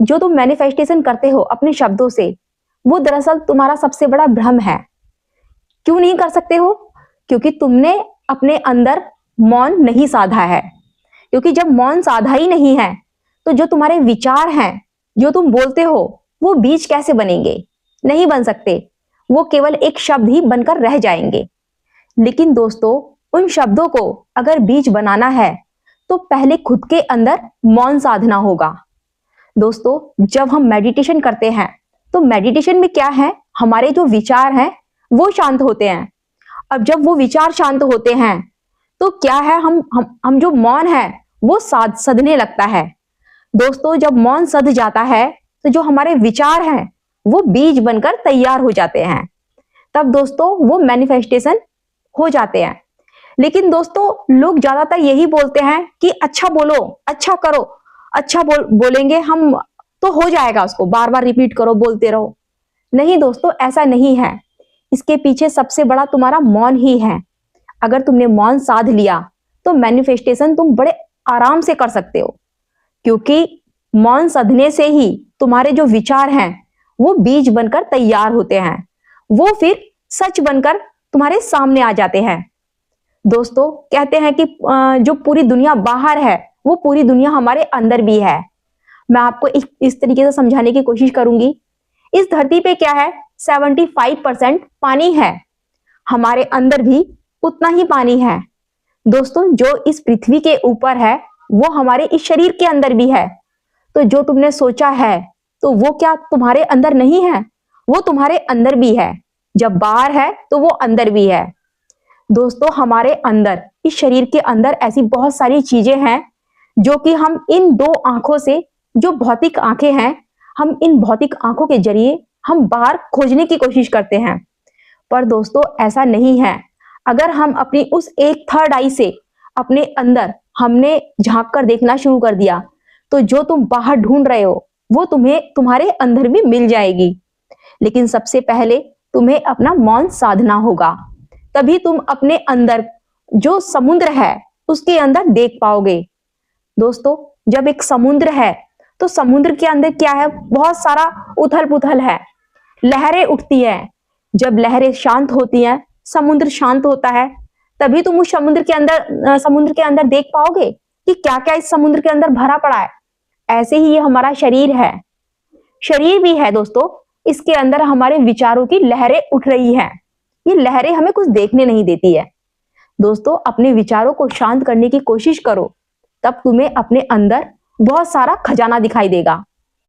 जो तुम मैनिफेस्टेशन करते हो अपने शब्दों से, वो दरअसल तुम्हारा सबसे बड़ा भ्रम है। क्यों नहीं कर सकते हो? क्योंकि तुमने अपने अंदर मौन नहीं साधा है। क्योंकि जब मौन साधा ही नहीं है, तो जो तुम्हारे विचार हैं, जो तुम बोलते हो, वो बीज कैसे बनेंगे? नहीं बन सकते। वो केवल एक शब्द ही बनकर रह जाएंगे। लेकिन दोस्तों, उन शब्दों को अगर बीज बनाना है, तो पहले खुद के अंदर मौन साधना होगा। दोस्तों, जब हम मेडिटेशन करते हैं, तो मेडिटेशन में क्या है, हमारे जो विचार हैं वो शांत होते हैं। अब जब वो विचार शांत होते हैं, तो क्या है, हम जो मौन है वो सधने लगता है। दोस्तों, जब मौन सध जाता है, तो जो हमारे विचार हैं वो बीज बनकर तैयार हो जाते हैं। तब दोस्तों वो मैनिफेस्टेशन हो जाते हैं। लेकिन दोस्तों, लोग ज्यादातर यही बोलते हैं कि अच्छा बोलो, अच्छा करो, अच्छा बोलेंगे हम तो हो जाएगा, उसको बार बार रिपीट करो, बोलते रहो। नहीं दोस्तों, ऐसा नहीं है। इसके पीछे सबसे बड़ा तुम्हारा मौन ही है। अगर तुमने मौन साध लिया, तो मैनिफेस्टेशन तुम बड़े आराम से कर सकते हो। क्योंकि मौन साधने से ही तुम्हारे जो विचार हैं वो बीज बनकर तैयार होते हैं। वो फिर सच बनकर तुम्हारे सामने आ जाते हैं। दोस्तों, कहते हैं कि जो पूरी दुनिया बाहर है, वो पूरी दुनिया हमारे अंदर भी है। मैं आपको इस तरीके से समझाने की कोशिश करूंगी। इस धरती पे क्या है, 75% पानी है। हमारे अंदर भी उतना ही पानी है। दोस्तों, जो इस पृथ्वी के ऊपर है, वो हमारे इस शरीर के अंदर भी है। तो जो तुमने सोचा है, तो वो क्या तुम्हारे अंदर नहीं है? वो तुम्हारे अंदर भी है। जब बाहर है, तो वो अंदर भी है। दोस्तों, हमारे अंदर, इस शरीर के अंदर ऐसी बहुत सारी चीजें हैं जो कि हम इन दो आंखों से, जो भौतिक आंखें हैं, हम इन भौतिक आंखों के जरिए हम बाहर खोजने की कोशिश करते हैं। पर दोस्तों, ऐसा नहीं है। अगर हम अपनी उस एक थर्ड आई से अपने अंदर हमने झांक कर देखना शुरू कर दिया, तो जो तुम बाहर ढूंढ रहे हो वो तुम्हें तुम्हारे अंदर भी मिल जाएगी। लेकिन सबसे पहले तुम्हें अपना मौन साधना होगा। तभी तुम अपने अंदर जो समुद्र है उसके अंदर देख पाओगे। दोस्तों, जब एक समुद्र है, तो समुद्र के अंदर क्या है, बहुत सारा उथल पुथल है, लहरें उठती हैं। जब लहरें शांत होती हैं, समुद्र शांत होता है, तभी तुम उस समुद्र के अंदर देख पाओगे कि क्या क्या इस समुद्र के अंदर भरा पड़ा है। ऐसे ही ये हमारा शरीर है, शरीर भी है दोस्तों। इसके अंदर हमारे विचारों की लहरें उठ रही हैं। ये लहरें हमें कुछ देखने नहीं देती है। दोस्तों, अपने विचारों को शांत करने की कोशिश करो, तब तुम्हें अपने अंदर बहुत सारा खजाना दिखाई देगा।